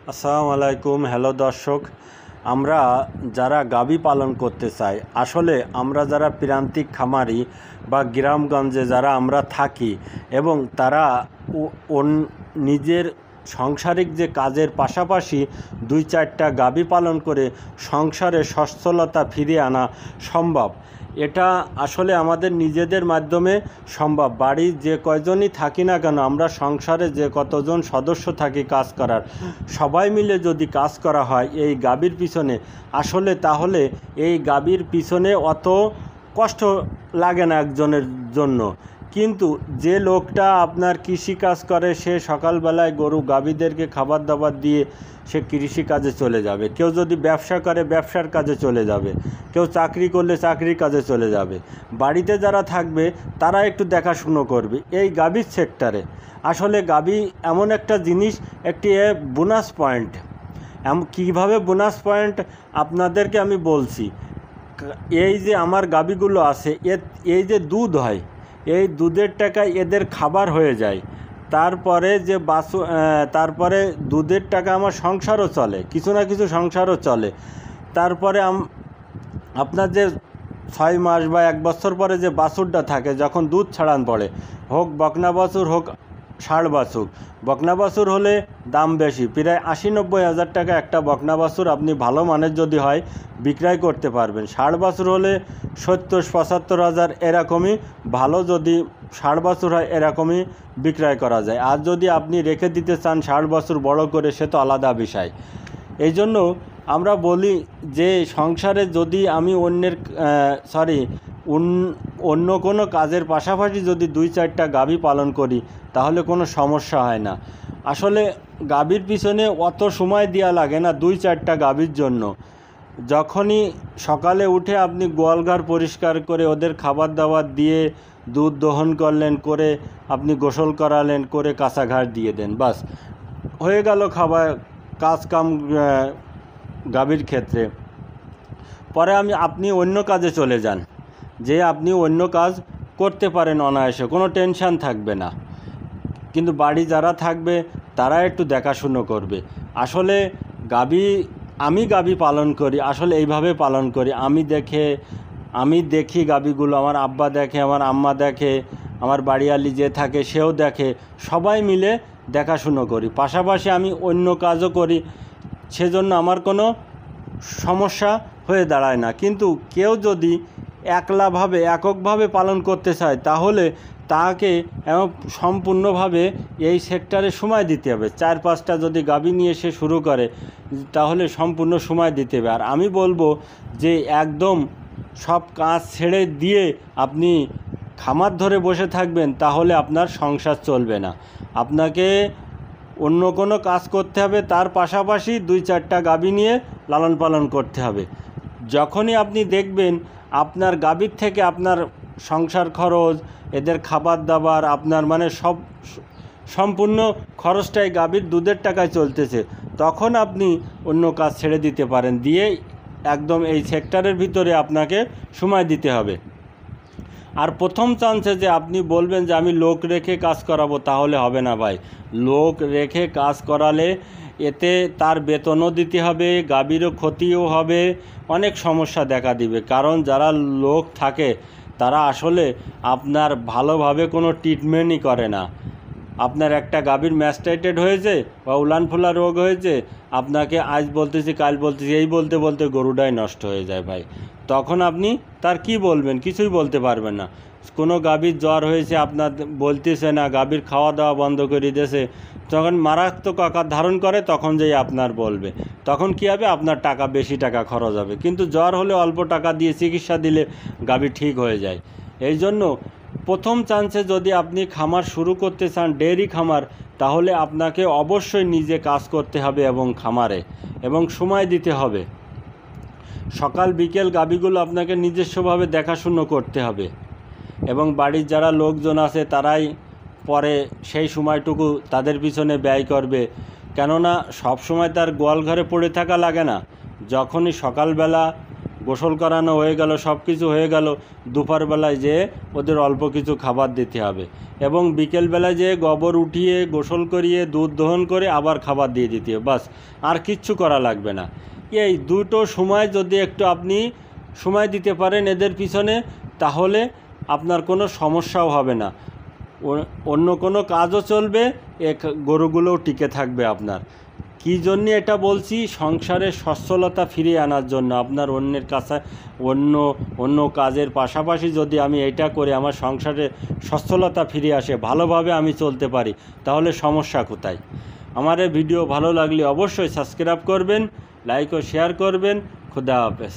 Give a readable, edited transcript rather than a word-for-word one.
আসসালামু আলাইকুম। হ্যালো দর্শক, আমরা যারা গাভী পালন করতে চাই, আসলে আমরা যারা প্রান্তিক খামারি বা গ্রামগঞ্জে যারা আমরা থাকি এবং তারা নিজের সাংসারিক যে কাজের পাশাপাশি 2-4টা গাভী পালন করে সংসারে সচ্ছলতা ফিরিয়ে আনা সম্ভব। এটা আসলে আমাদের নিজেদের মাধ্যমে সম্ভব। বাড়ির যে কয়জনই থাকি না কেন, আমরা সংসারে যে কতজন সদস্য থাকি কাজ করার, সবাই মিলে যদি কাজ করা হয় এই গাভীর পিছনে, আসলে তাহলে এই গাভীর পিছনে অত কষ্ট লাগে না একজনের জন্য। কিন্তু যে লোকটা আপনার কৃষিকাজ করে, সে সকালবেলায় গরু গাভীদেরকে খাবার দাবার দিয়ে সে কৃষিকাজে চলে যাবে, কেউ যদি ব্যবসা করে ব্যবসার কাজে চলে যাবে, কেউ চাকরি করলে চাকরির কাজে চলে যাবে। বাড়িতে যারা থাকবে তারা একটু দেখাশুনো করবে এই গাভীর সেক্টরে। আসলে গাভী এমন একটা জিনিস, একটি বোনাস পয়েন্ট। কীভাবে বোনাস পয়েন্ট আপনাদেরকে আমি বলছি। এই যে আমার গাভীগুলো আছে, এই যে দুধ হয়, এই দুধের টাকা এদের খাবার হয়ে যায়। তারপরে যে তারপরে দুধের টাকা আমার সংসারও চলে, কিছু না কিছু সংসারও চলে। তারপরে আপনার যে 6 মাস বা 1 বছর পরে যে বাছুরটা থাকে, যখন দুধ ছাড়ান পড়ে, হোক বকনা বাছুর হোক ষাঁড় বাছুর। বকনা বাছুর হলে দাম বেশি, প্রায় 80-90 হাজার টাকা একটা বকনা বাছুর আপনি ভালো মানের যদি হয় বিক্রয় করতে পারবেন। ষাঁড় বাছুর হলে 70-75 হাজার, এরকমই ভালো যদি ষাঁড় বাছুর হয় এরকমই বিক্রয় করা যায়। আর যদি আপনি রেখে দিতে চান ষাঁড় বাছুর বড় করে, সে তো আলাদা বিষয়। এই জন্য আমরা বলি যে সংসারে যদি আমি অন্য কোনো কাজের পাশাপাশি যদি 2-4টা গাভী পালন করি তাহলে কোনো সমস্যা হয় না। আসলে গাভীর পিছনে অত সময় দেওয়া লাগে না 2-4টা গাভীর জন্য। যখনই সকালে উঠে আপনি গোয়ালঘর পরিষ্কার করে ওদের খাবার দাবার দিয়ে দুধ দহন করলেন, করে আপনি গোসল করালেন, করে কাঁচা ঘাট দিয়ে দেন, বাস হয়ে গেল খাবার কাজ কাম গাভীর ক্ষেত্রে। পরে আপনি অন্য কাজে চলে যান, যে আপনি অন্য কাজ করতে পারেন অনায়াসে, কোনো টেনশান থাকবে না। কিন্তু বাড়ি যারা থাকবে তারা একটু দেখাশুনো করবে। আসলে আমি গাভী পালন করি, আসলে এইভাবে পালন করি। আমি দেখি গাভীগুলো, আমার আব্বা দেখে, আমার আম্মা দেখে, আমার বাড়িয়ালি যে থাকে সেও দেখে, সবাই মিলে দেখাশুনো করি। পাশাপাশি আমি অন্য কাজও করি, সেজন্য আমার কোনো সমস্যা হয়ে দাঁড়ায় না। কিন্তু কেউ যদি এককভাবে পালন করতে চায় তাহলে তাকে সম্পূর্ণভাবে এই সেক্টরে সময় দিতে হবে। 4-5টা যদি গাভী নিয়ে সে শুরু করে তাহলে সম্পূর্ণ সময় দিতে হবে। আর আমি বলবো যে একদম সব কাজ ছেড়ে দিয়ে আপনি খামার ধরে বসে থাকবেন তাহলে আপনার সংসার চলবে না। আপনাকে অন্য কোনো কাজ করতে হবে, তার পাশাপাশি 2-4টা গাভী নিয়ে লালন পালন করতে হবে। যখনই আপনি দেখবেন আপনার গাভীর থেকে আপনার সংসার খরচ, এদের খাবার দাবার, আপনার সম্পূর্ণ খরচটাই গাভীর দুধের টাকায় চলতেছে, তখন আপনি অন্য কাজ ছেড়ে দিতে পারেন, দিয়ে একদম এই সেক্টরের ভিতরে আপনাকে সময় দিতে হবে। আর প্রথম চান্সে যে আপনি বলবেন যে আমি লোক রেখে কাজ করাবো, তাহলে হবে না ভাই। লোক রেখে কাজ করালে এতে তার বেতনও দিতে হবে, গাভীরও ক্ষতিও হবে, অনেক সমস্যা দেখা দিবে। কারণ যারা লোক থাকে তারা আসলে আপনার ভালোভাবে কোনো ট্রিটমেন্টই করে না। আপনার একটা গাভীর ম্যাস্টাইটেড হয়েছে বা উলানফুলা রোগ হয়েছে, আপনাকে আজ বলতেছি কাল বলতেছি এই বলতে বলতে গরুটাই নষ্ট হয়ে যায় ভাই। তখন আপনি তার কি বলবেন? কিছুই বলতে পারবেন না। কোনো গাভীর জ্বর হয়েছে, আপনার বলতেছে না, গাভীর খাওয়া দাওয়া বন্ধ করে দিয়েছে, যখন মারাত্মক আকার ধারণ করে তখন যেই আপনার বলবে, তখন কী হবে? আপনার বেশি টাকা খরচ হবে। কিন্তু জ্বর হলে অল্প টাকা দিয়ে চিকিৎসা দিলে গাভী ঠিক হয়ে যায়। এই জন্য প্রথম চান্সে যদি আপনি খামার শুরু করতে চান, ডেয়ারি খামার, তাহলে আপনাকে অবশ্যই নিজে কাজ করতে হবে এবং খামারে এবং সময় দিতে হবে। সকাল বিকেল গাভীগুলো আপনাকে নিজস্বভাবে দেখাশুনো করতে হবে এবং বাড়ির যারা লোকজন আছে তারাই পরে সেই সময়টুকু তাদের পিছনে ব্যয় করবে। কেননা সব সময় তার গোয়াল ঘরে পড়ে থাকা লাগে না। যখনই সকালবেলা গোসল করানো হয়ে গেল, সব কিছু হয়ে গেল, দুপুরবেলায় যেয়ে ওদের অল্প কিছু খাবার দিতে হবে এবং বিকেলবেলায় যেয়ে গোবর উঠিয়ে গোসল করিয়ে দুধ দহন করে আবার খাবার দিয়ে দিতে হবে। বাস, আর কিচ্ছু করা লাগবে না। এই দুটো সময় যদি একটু আপনি সময় দিতে পারেন এদের পিছনে, তাহলে আপনার কোনো সমস্যাও হবে না, অন্য কোনো কাজও চলবে, গরুগুলোও টিকে থাকবে আপনার। কী জন্যে এটা বলছি, সংসারে সচ্ছলতা ফিরিয়ে আনার জন্য। আপনার অন্যের কাছে অন্য কাজের পাশাপাশি যদি আমি এটা করে আমার সংসারে সচ্ছলতা ফিরে আসে, ভালোভাবে আমি চলতে পারি, তাহলে সমস্যা কোথায়? আমার এই ভিডিও ভালো লাগলে অবশ্যই সাবস্ক্রাইব করবেন, লাইক ও শেয়ার করবেন। খুদা হাফেজ।